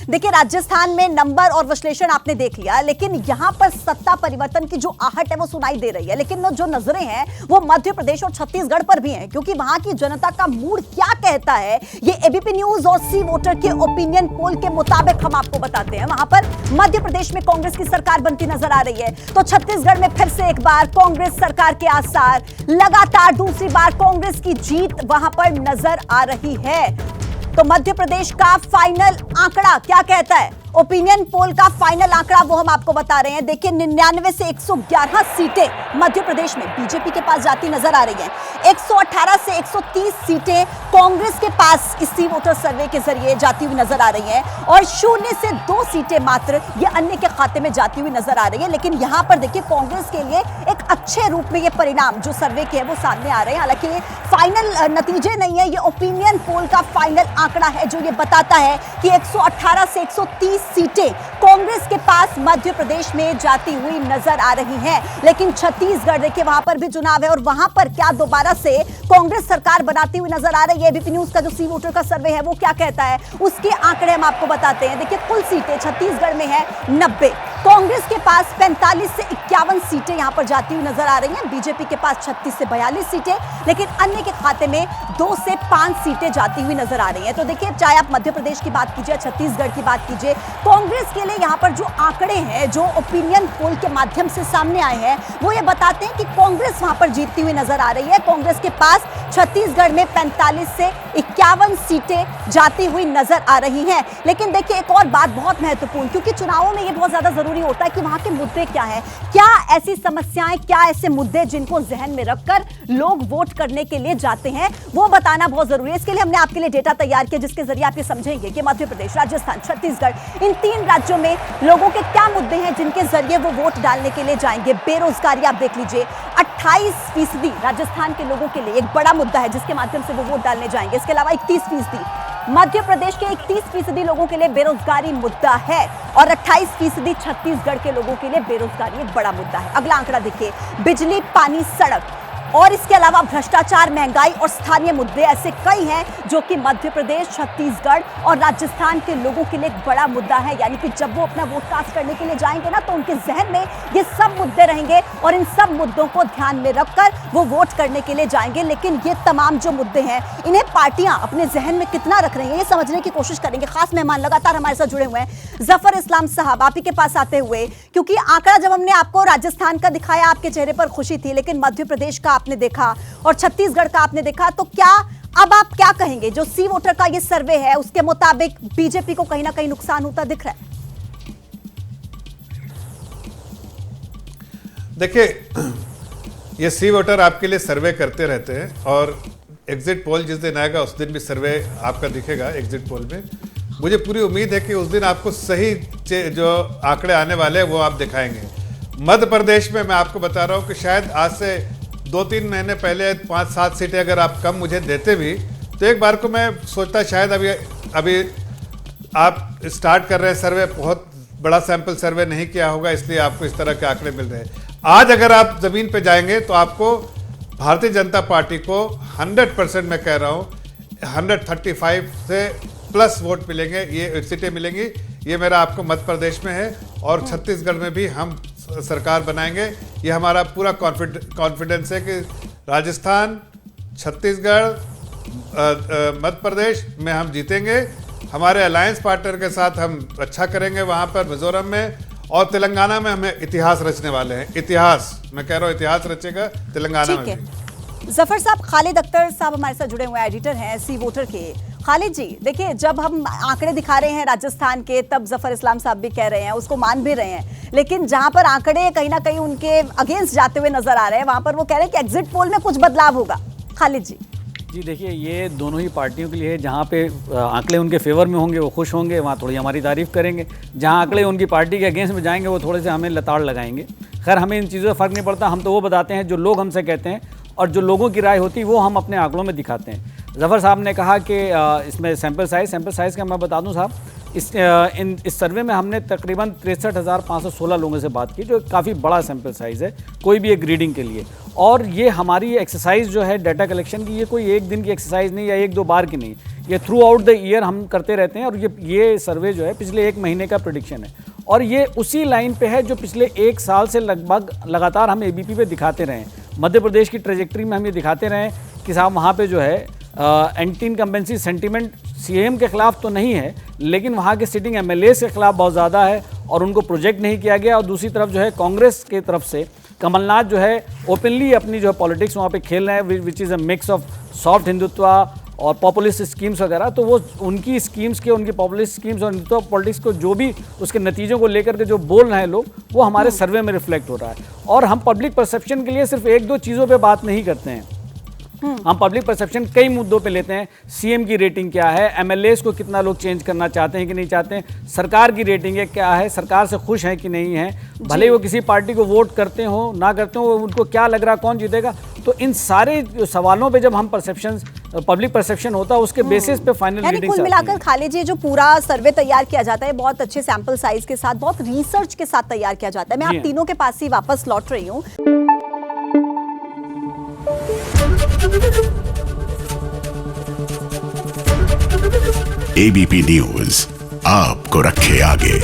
देखिए, राजस्थान में नंबर और विश्लेषण आपने देख लिया, लेकिन यहां पर सत्ता परिवर्तन की जो आहट है वो सुनाई दे रही है। लेकिन जो नजरें हैं वो मध्य प्रदेश और छत्तीसगढ़ पर भी हैं, क्योंकि वहां की जनता का मूड क्या कहता है ये एबीपी न्यूज और सी वोटर के ओपिनियन पोल के मुताबिक हम आपको बताते हैं। वहां पर मध्य प्रदेश में कांग्रेस की सरकार बनती नजर आ रही है, तो छत्तीसगढ़ में फिर से एक बार कांग्रेस सरकार के आसार, लगातार दूसरी बार कांग्रेस की जीत वहां पर नजर आ रही है। तो मध्य प्रदेश का फाइनल आंकड़ा क्या कहता है, ओपिनियन पोल का फाइनल आंकड़ा वो हम आपको बता रहे हैं। देखिए, 99 से 111 सीटें मध्य प्रदेश में बीजेपी के पास जाती नजर आ रही हैं। 118 से 130 सीटें कांग्रेस के पास इस सी वोटर सर्वे के जरिए जाती हुई नजर आ रही हैं, और 0 से 2 सीटें मात्र ये अन्य के खाते में जाती हुई नजर आ रही है। लेकिन यहां पर देखिए, कांग्रेस के लिए एक अच्छे रूप में ये परिणाम जो सर्वे के है वो सामने आ रहे हैं। हालांकि ये फाइनल नतीजे नहीं है, ये ओपिनियन पोल का फाइनल आंकड़ा है जो ये बताता है कि 118 से 130 सीटें कांग्रेस के पास मध्य प्रदेश में जाती हुई नजर आ रही हैं। लेकिन छत्तीसगढ़ देखिए, वहां पर भी चुनाव है और वहां पर क्या दोबारा से कांग्रेस सरकार बनाती हुई नजर आ रही है। एबीपी न्यूज का जो सी वोटर का सर्वे है वो क्या कहता है, उसके आंकड़े हम आपको बताते हैं। देखिए, कुल सीटें छत्तीसगढ़ में है 90, कांग्रेस के पास 45 से 51 सीटें यहां पर जाती हुई नजर आ रही हैं। बीजेपी के पास 36 से 42 सीटें, लेकिन अन्य के खाते में 2 से 5 सीटें जाती हुई नजर आ रही हैं। तो देखिए, चाहे आप मध्य प्रदेश की बात कीजिए, छत्तीसगढ़ की बात कीजिए, कांग्रेस के लिए यहां पर जो आंकड़े हैं, जो ओपिनियन पोल के माध्यम से सामने आए हैं, वो ये बताते हैं कि कांग्रेस वहां पर जीतती हुई नजर आ रही है। कांग्रेस के पास छत्तीसगढ़ में 45 से 51 सीटें जाती हुई नजर आ रही हैं। लेकिन देखिए, एक और बात बहुत महत्वपूर्ण, क्योंकि चुनावों में ये बहुत ज्यादा जरूरी होता है कि वहां के मुद्दे क्या हैं, क्या ऐसी समस्याएं, क्या ऐसे मुद्दे जिनको जहन में रखकर लोग वोट करने के लिए जाते हैं, वो बताना बहुत जरूरी है। इसके लिए हमने आपके लिए डेटा तैयार किया, जिसके जरिए आप ये समझेंगे कि मध्य प्रदेश, राजस्थान, छत्तीसगढ़, इन 3 राज्यों में लोगों के क्या मुद्दे हैं जिनके जरिए वो वोट डालने के लिए जाएंगे। बेरोजगारी आप देख लीजिए, 28% राजस्थान के लोगों के लिए एक बड़ा मुद्दा है जिसके माध्यम से वो वोट डालने जाएंगे। इसके अलावा 31% मध्य प्रदेश के 31% लोगों के लिए बेरोजगारी मुद्दा है, और 28% छत्तीसगढ़ के लोगों के लिए बेरोजगारी एक बड़ा मुद्दा है। अगला आंकड़ा देखिए, बिजली, पानी, सड़क, और इसके अलावा भ्रष्टाचार, महंगाई और स्थानीय मुद्दे ऐसे कई हैं जो कि मध्य प्रदेश, छत्तीसगढ़ और राजस्थान के लोगों के लिए एक बड़ा मुद्दा है। यानी कि जब वो अपना वोट कास्ट करने के लिए जाएंगे ना, तो उनके जहन में ये सब मुद्दे रहेंगे और इन सब मुद्दों को ध्यान में रखकर वो वोट करने के लिए जाएंगे। लेकिन ये तमाम जो मुद्दे हैं, इन्हें पार्टियां अपने जहन में कितना रख रही हैं, ये समझने की कोशिश करेंगे। खास मेहमान लगातार हमारे साथ जुड़े हुए हैं, जफर इस्लाम साहब, आप ही के पास आते हुए, क्योंकि आंकड़ा जब हमने आपको राजस्थान का दिखाया, आपके चेहरे पर खुशी थी, लेकिन मध्य प्रदेश का आपने देखा और छत्तीसगढ़ का आपने देखा, तो क्या अब आप क्या कहेंगे, जो सी वोटर का ये सर्वे है उसके मुताबिक बीजेपी को कहीं ना कहीं नुकसान होता दिख रहा है? देखिए, ये सी वोटर आपके लिए सर्वे करते रहते हैं, और एग्जिट पोल जिस दिन आएगा उस दिन भी सर्वे आपका दिखेगा एग्जिट पोल में। मुझे पूरी उम्मीद है कि उस दिन आपको सही जो आंकड़े आने वाले हैं वो आप दिखाएंगे। मध्य प्रदेश में मैं आपको बता रहा हूँ कि शायद आज से 2-3 महीने पहले 5-7 सीटें अगर आप कम मुझे देते भी, तो एक बार को मैं सोचता शायद अभी आप स्टार्ट कर रहे हैं सर्वे, बहुत बड़ा सैंपल सर्वे नहीं किया होगा, इसलिए आपको इस तरह के आंकड़े मिल रहे हैं। आज अगर आप ज़मीन पे जाएंगे तो आपको भारतीय जनता पार्टी को 100% मैं कह रहा हूँ 135 से प्लस वोट मिलेंगे, ये सीटें मिलेंगी। ये मेरा आपको मध्य प्रदेश में है, और छत्तीसगढ़ में भी हम सरकार बनाएंगे। ये हमारा पूरा कॉन्फिडेंस है कि राजस्थान, छत्तीसगढ़, मध्य प्रदेश में हम जीतेंगे। हमारे अलायंस पार्टनर के साथ हम अच्छा करेंगे वहाँ पर, मिजोरम में, और तेलंगाना में हमें इतिहास रचने वाले हैं। इतिहास, मैं कह रहा हूँ इतिहास रचेगा तेलंगाना में भी। जफर साहब, खालिद अख्तर साहब हमारे साथ जुड़े हुए एडिटर हैं सी वोटर के। खालिद जी, देखिए, जब हम आंकड़े दिखा रहे हैं राजस्थान के, तब जफर इस्लाम साहब भी कह रहे हैं, उसको मान भी रहे हैं, लेकिन जहां पर आंकड़े कहीं ना कहीं उनके अगेंस्ट जाते हुए नजर आ रहे हैं, वहां पर वो कह रहे हैं कि एग्जिट पोल में कुछ बदलाव होगा। खालिद जी। जी देखिए, ये दोनों ही पार्टियों के लिए, जहाँ पे आंकड़े उनके फेवर में होंगे वो खुश होंगे, वहाँ थोड़ी हमारी तारीफ करेंगे। जहाँ आंकड़े उनकी पार्टी के अगेंस्ट में जाएंगे वो थोड़े से हमें लताड़ लगाएंगे। खैर, हमें इन चीज़ों से फ़र्क नहीं पड़ता, हम तो वो बताते हैं जो लोग हमसे कहते हैं, और जो लोगों की राय होती है वो हम अपने आंकड़ों में दिखाते हैं। जफ़र साहब ने कहा कि इसमें सैम्पल साइज़ का मैं बता दूं साहब, इस सर्वे में हमने तकरीबन 63,516 लोगों से बात की, जो काफ़ी बड़ा सैंपल साइज़ है कोई भी एक रीडिंग के लिए। और ये हमारी एक्सरसाइज जो है डाटा कलेक्शन की, ये कोई एक दिन की एक्सरसाइज नहीं या एक दो बार की नहीं, ये थ्रू आउट द ईयर हम करते रहते हैं। और ये सर्वे जो है पिछले एक महीने का प्रेडिक्शन है, और ये उसी लाइन पे है जो पिछले एक साल से लगभग लगातार हम एबीपी पे दिखाते रहे हैं। मध्य प्रदेश की ट्रेजेक्ट्री में हम ये दिखाते रहे कि साहब वहाँ पे जो है एंटी इनकम्बेंसी सेंटीमेंट सीएम के खिलाफ तो नहीं है, लेकिन वहाँ के सिटिंग एमएलए के खिलाफ बहुत ज़्यादा है और उनको प्रोजेक्ट नहीं किया गया। और दूसरी तरफ जो है कांग्रेस की तरफ से कमलनाथ जो है ओपनली अपनी जो है पॉलिटिक्स वहाँ पे खेल रहे हैं, which is a mix of soft Hindutva और पॉपुलिस्ट स्कीम्स वगैरह। तो वो उनकी स्कीम्स के, उनकी पॉपुलिस्ट स्कीम्स और हिंदुत्व पॉलिटिक्स को जो भी उसके नतीजों को लेकर के जो बोल रहे हैं लोग, वो हमारे सर्वे में रिफ्लेक्ट हो रहा है। और हम पब्लिक परसेप्शन के लिए सिर्फ एक दो चीज़ों पे बात नहीं करते हैं, हम पब्लिक परसेप्शन कई मुद्दों पे लेते हैं। सीएम की रेटिंग क्या है, एमएलएस को कितना लोग चेंज करना चाहते हैं कि नहीं चाहते हैं, सरकार की रेटिंग है क्या है, सरकार से खुश हैं कि नहीं है, भले वो किसी पार्टी को वोट करते हो ना करते हो, उनको क्या लग रहा कौन जीतेगा। तो इन सारे सवालों पे जब हम परसेप्शन, पब्लिक परसेप्शन होता है, उसके बेसिस पे फाइनल यानी कुल मिलाकर खाली जी जो पूरा सर्वे तैयार किया जाता है बहुत अच्छे सैंपल साइज के साथ, बहुत रिसर्च के साथ तैयार किया जाता है। मैं आप तीनों के पास ही वापस लौट रही हूँ। एबीपी न्यूज आपको रखे आगे।